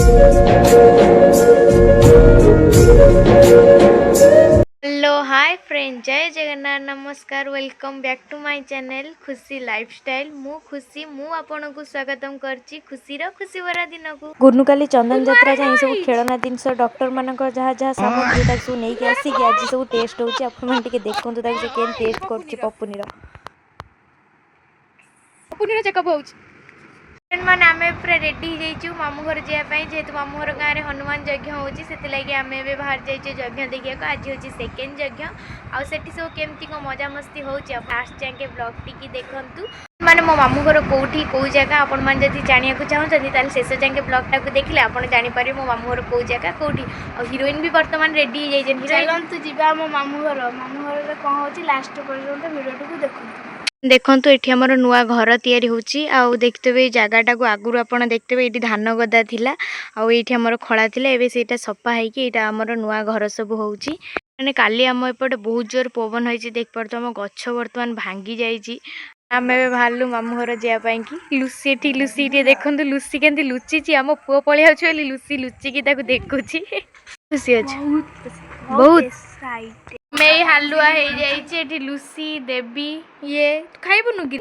Hello hi friend, Jai Jagannath, नमस्कार, welcome back to my channel Khushi lifestyle. मु खुशी मु आपन को स्वागतम करची खुशी रो खुशी भरा दिन को। गुनुकाली चंदन यात्रा जाई सब खेलना जिनस डॉक्टर मानकर जहाँ जहाँ सामग्री ताक सब नहीं के आसी कि आज सब टेस्ट होची। आपन मन टिके देखंतु ताक से केन टेस्ट करची। पपुनी रो चेकअप होची। मैंने आम पूरा रेडी हो जाइए मामू घर जावाई, जेहेतु मामू घर गाँव में हनुमान यज्ञ होती से आम बाहर जाइए यज्ञ देखा। आज हूँ सेकेंड यज्ञ आठी सब केमती कौन मजा मस्ती हो लास्ट जाके ब्लॉग टी देखूँ। माने मो मामू घर कौटी कौ जगह आपण मैंने जब जानू चाहते शेष जाके ब्लॉग टाक देखिले आपड़ जापर मो मामू घर कौ जगह कौटी। और हिरोइन भी बर्तमान रेडी हो जाइए। चलतु जा मो मामू घर कौन हो लास्ट पर्यटन भिडियो टी देखो। देखंतु एठी हमर नुआ घर तयारी होची। आउ देखते ए जगहटा को आगुरु आपण देखते एठी धान गदा थिला। आउ एठी हमर खळा थिला, एबे सेटा सफा है कि एटा हमर नुआ घर सब होची। माने काली हम एपटे बहुत जोर पवन होईची, देख परतो हम गच्छ वर्तमान भांगी जाईची। आमे भालु मामू घर जिया पाई कि लुसी एठी देखंतु लुसी केंती लुचिची। हम पुओ पळे आउछ बोली लुसी लुचि कि ताको देखुची। खुशी अछि बहुत एक्साइटेड। मैं हालुआ हो जाइए लुसी देवी ये खाइबुनु कि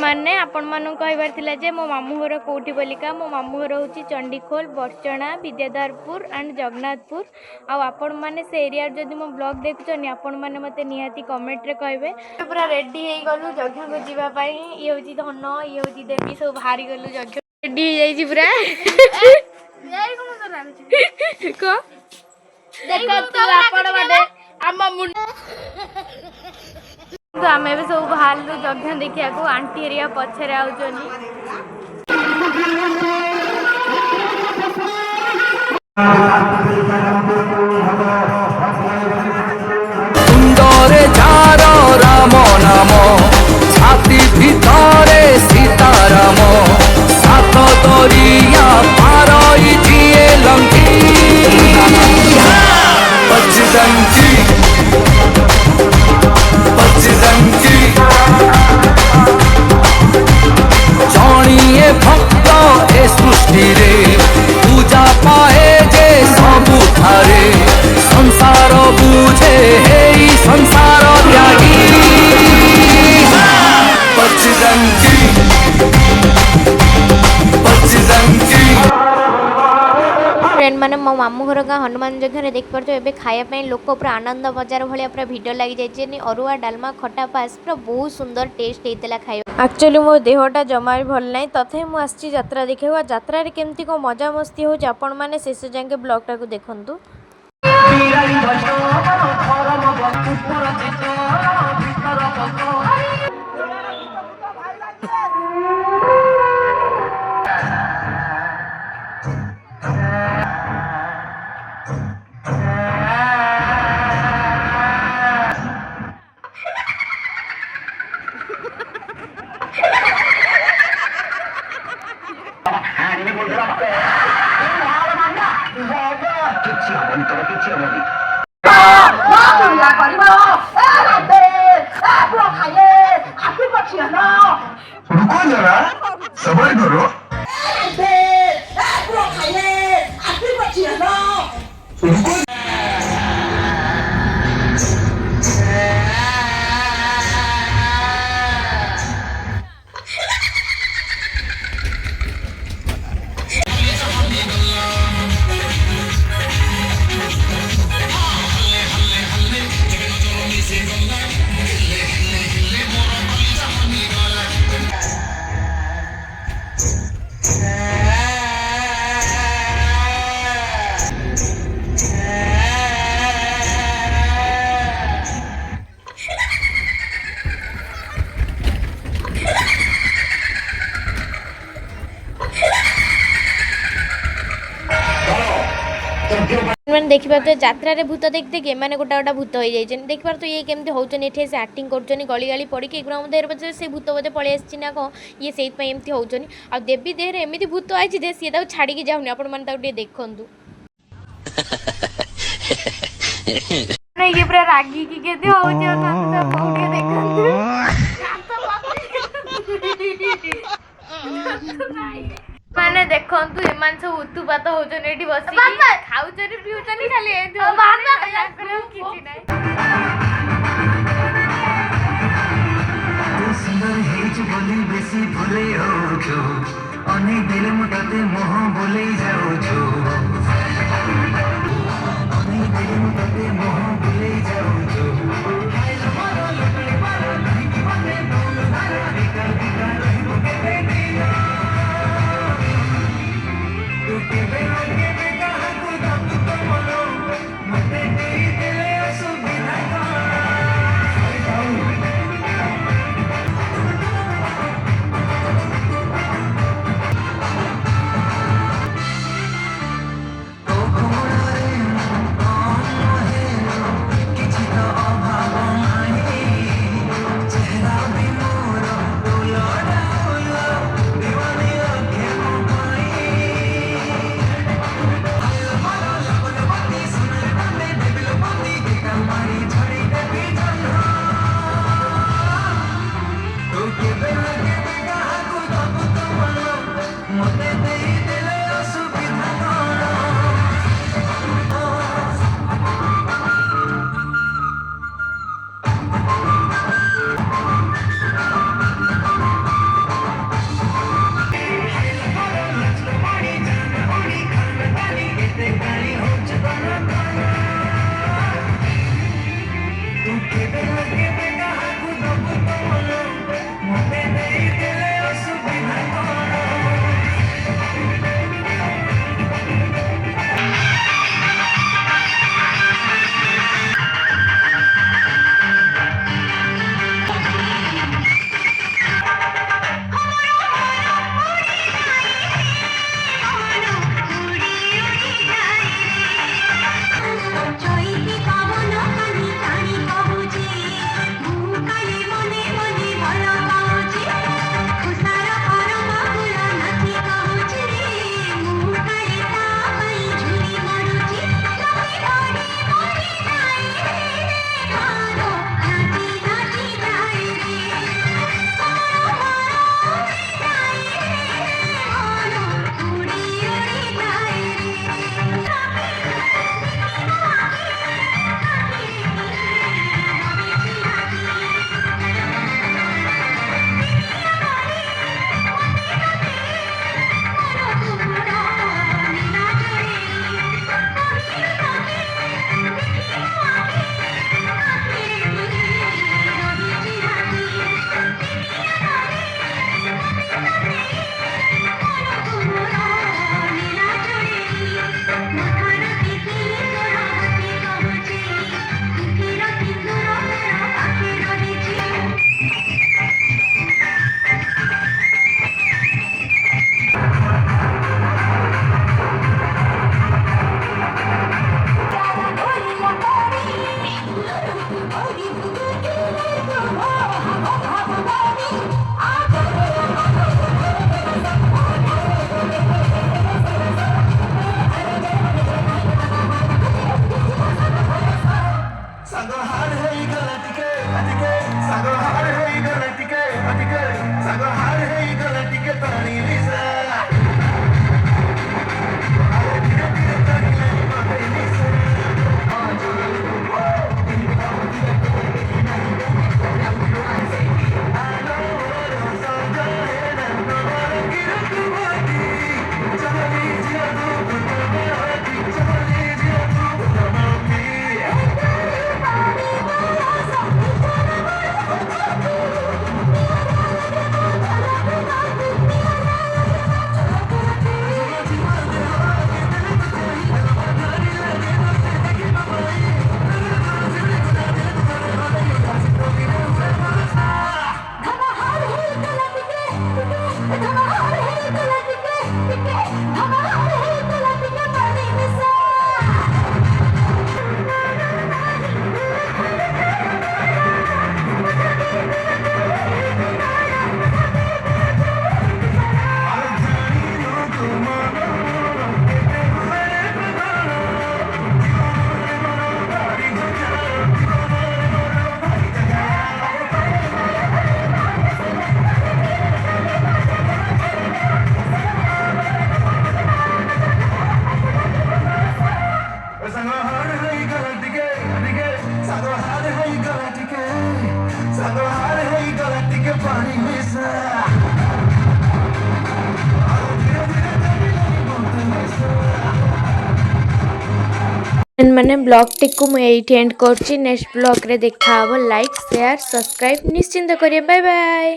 माने आपण मानू कहबार थिला जे मो मामू घर कोठी बोलिका। मो मामू घर होची चंडीखोल, बरचना, विद्याधरपुर एंड जगन्नाथपुर। आ आपण माने से एरिया जदि मो ब्लॉग देखुछनी आपण माने मते निहाती कमेंट रे कहबे। पूरा रेडी हे गलु यज्ञ को जीवा पई। ये होची धन, ये होची देवी, सब भारी गलु यज्ञ रेडी हे जाईची पूरा। एई कोन तो लागछ को देखो तू आपण बाटे आम मुंड तो आम ए सब बाहर यज्ञ देखा को। आंटी एरिया पछरे आउचनी। सुंदरे जार राम नाम छाती भितरे सीताराम सात दरिया पारई जिए लंकी बजरंगी बजरंगी जानिए भक्त ए सृष्टि रे पूजा पाए जे सबु थारे संसार बुझे हे संसार त्यागी बजरंगी बजरंगी। फ्रेंड माने मो मामू घर गाँ हनुमान यज्ञ देख पार्थ ए खायापी लोक पूरा आनंद बजार भाया पूरा भिड लगी जाइए। अरुआ डालमा खटा पास पूरा बहुत सुंदर टेस्ट होता खाଇବା। एक्चुअली मो देहटा जमा भी भल ना तथे मुझे यात्रा देखा। यात्रा केमती कौन मजा मस्ती हो आपण मैंने शेष जाके ब्लॉग टाक देखु। रुको जरा सबर करो। मैंने देखी पार्थ यात्रा भूत देख देखे मैंने गोटा गोटा भूत हो जाए। देख पार्थ ये केमती होचन एठे से एक्टिंग कर गली गाली पड़ी देहर बजे से भूत बोधे पलि आसी ना कौन ये से एमती होचन। आ देवी देहर एमती भूत आई दे सी छाड़ी जाऊनी आपण मैंने देखु। ये पूरा रागी की केते होची देखु। ମାନେ ଦେଖନ୍ତୁ ଏମାନେ ସବୁ ଉତୁପାତ ହଉଛନ୍ତି ଏଠି ବସିକି ଖାଉଛନ୍ତି ପିଉଛନ୍ତି ଖାଲି ଏମିତି କିଛି ନାହିଁ। सुंदर हेच बोली बेसी भूले हो छो अनेक दिल मुटाते मोह बोले जाओ छो अनेक दिल मुटाते मोह बोले जाओ छो ମାନେ ବ୍ଲଗ୍ଟିକୁ ମୁଁ ଏଇଠି ଏଣ୍ଡ କରୁଛି। ନେକ୍ସଟ ବ୍ଲଗ୍ରେ ଦେଖାହେବ। ଲାଇକ୍ ସେୟାର ସବସ୍କ୍ରାଇବ୍ ନିଶ୍ଚିନ୍ତ କରିବେ। Bye bye.